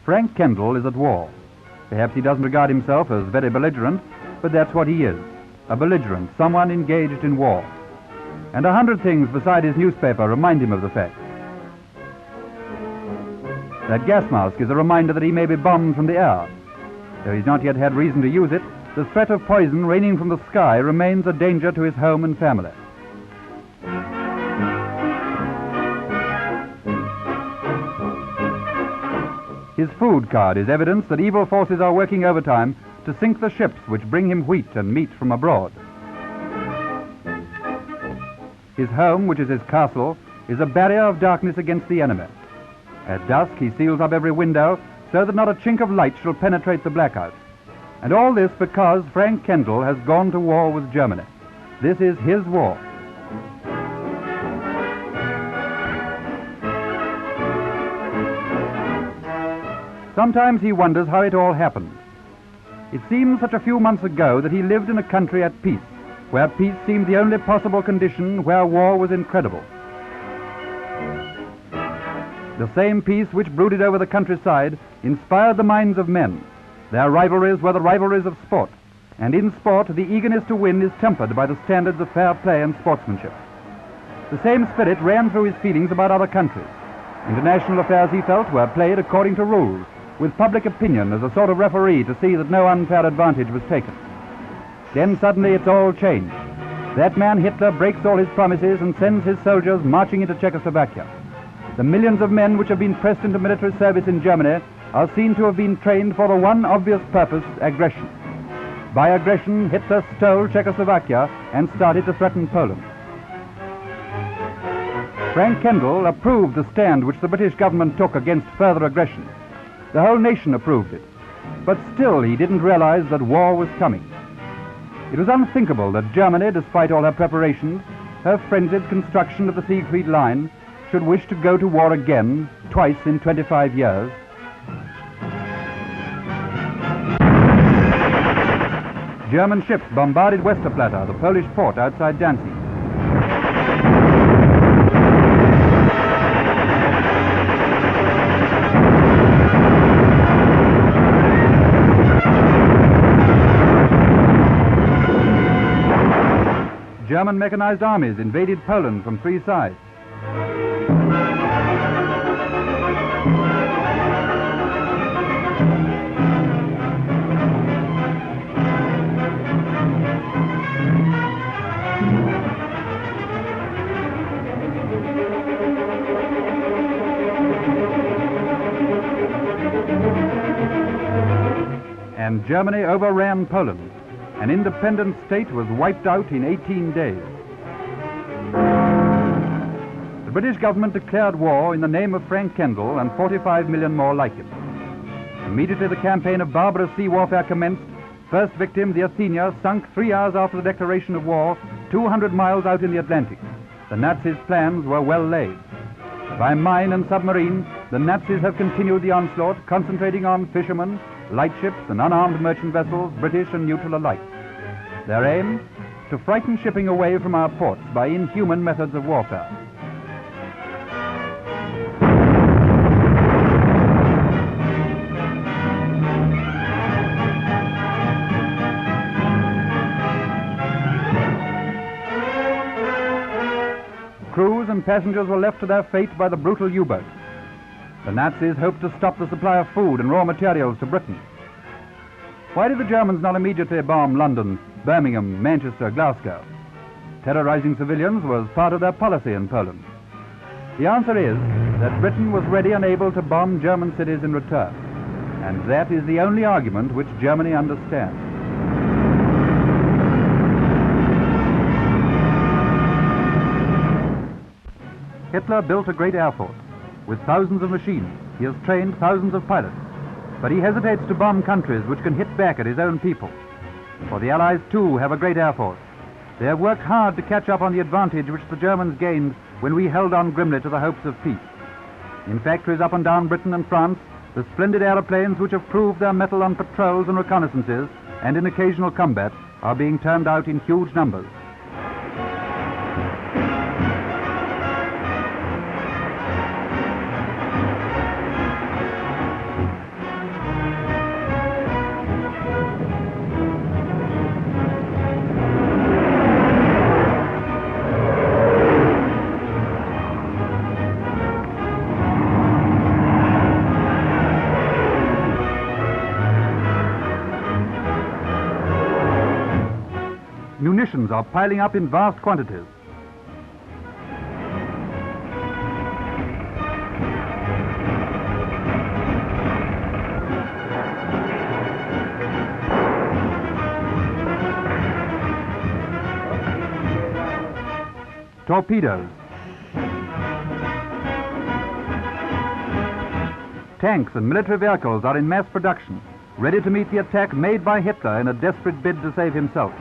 Frank Kendall is at war. Perhaps he doesn't regard himself as very belligerent, but that's what he is, a belligerent, someone engaged in war. And 100 things beside his newspaper remind him of the fact. That gas mask is a reminder that he may be bombed from the air. Though he's not yet had reason to use it, the threat of poison raining from the sky remains a danger to his home and family. His food card is evidence that evil forces are working overtime to sink the ships which bring him wheat and meat from abroad. His home, which is his castle, is a barrier of darkness against the enemy. At dusk he seals up every window so that not a chink of light shall penetrate the blackout. And all this because Frank Kendall has gone to war with Germany. This is his war. Sometimes he wonders how it all happened. It seems such a few months ago that he lived in a country at peace, where peace seemed the only possible condition, where war was incredible. The same peace which brooded over the countryside inspired the minds of men. Their rivalries were the rivalries of sport, and in sport the eagerness to win is tempered by the standards of fair play and sportsmanship. The same spirit ran through his feelings about other countries. International affairs, he felt, were played according to rules, with public opinion as a sort of referee to see that no unfair advantage was taken. Then suddenly it's all changed. That man Hitler breaks all his promises and sends his soldiers marching into Czechoslovakia. The millions of men which have been pressed into military service in Germany are seen to have been trained for the one obvious purpose, aggression. By aggression, Hitler stole Czechoslovakia and started to threaten Poland. Frank Kendall approved the stand which the British government took against further aggression. The whole nation approved it. But still he didn't realize that war was coming. It was unthinkable that Germany, despite all her preparations, her frenzied construction of the Siegfried Line, should wish to go to war again, twice in 25 years. German ships bombarded Westerplatte, the Polish port outside Danzig. German mechanized armies invaded Poland from 3 sides. And Germany overran Poland. An independent state was wiped out in 18 days. The British government declared war in the name of Frank Kendall and 45 million more like him. Immediately the campaign of barbarous sea warfare commenced. First victim, the Athenia, sunk 3 hours after the declaration of war, 200 miles out in the Atlantic. The Nazis' plans were well laid. By mine and submarine, the Nazis have continued the onslaught, concentrating on fishermen, light ships and unarmed merchant vessels, British and neutral alike. Their aim? To frighten shipping away from our ports by inhuman methods of warfare. Crews and passengers were left to their fate by the brutal U-boat. The Nazis hoped to stop the supply of food and raw materials to Britain. Why did the Germans not immediately bomb London, Birmingham, Manchester, Glasgow? Terrorizing civilians was part of their policy in Poland. The answer is that Britain was ready and able to bomb German cities in return. And that is the only argument which Germany understands. Hitler built a great air force. With thousands of machines, he has trained thousands of pilots. But he hesitates to bomb countries which can hit back at his own people. For the Allies, too, have a great air force. They have worked hard to catch up on the advantage which the Germans gained when we held on grimly to the hopes of peace. In factories up and down Britain and France, the splendid aeroplanes which have proved their mettle on patrols and reconnaissances and in occasional combat are being turned out in huge numbers. are piling up in vast quantities. Torpedoes. Tanks and military vehicles are in mass production, ready to meet the attack made by Hitler in a desperate bid to save himself.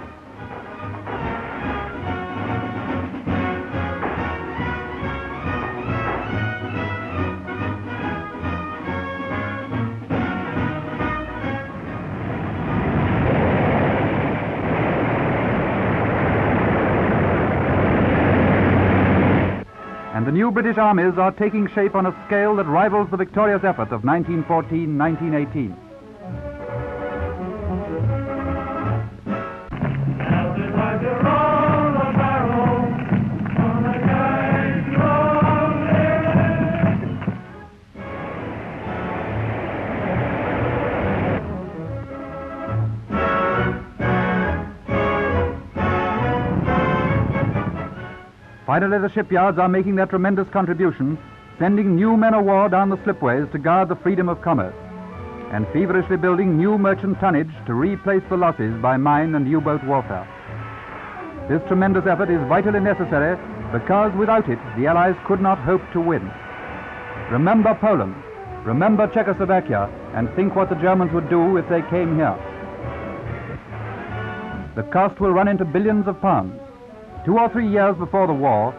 And the new British armies are taking shape on a scale that rivals the victorious effort of 1914-1918. Finally, the shipyards are making their tremendous contribution, sending new men of war down the slipways to guard the freedom of commerce, and feverishly building new merchant tonnage to replace the losses by mine and U-boat warfare. This tremendous effort is vitally necessary because without it, the Allies could not hope to win. Remember Poland, remember Czechoslovakia, and think what the Germans would do if they came here. The cost will run into billions of pounds. 2 or 3 years before the war,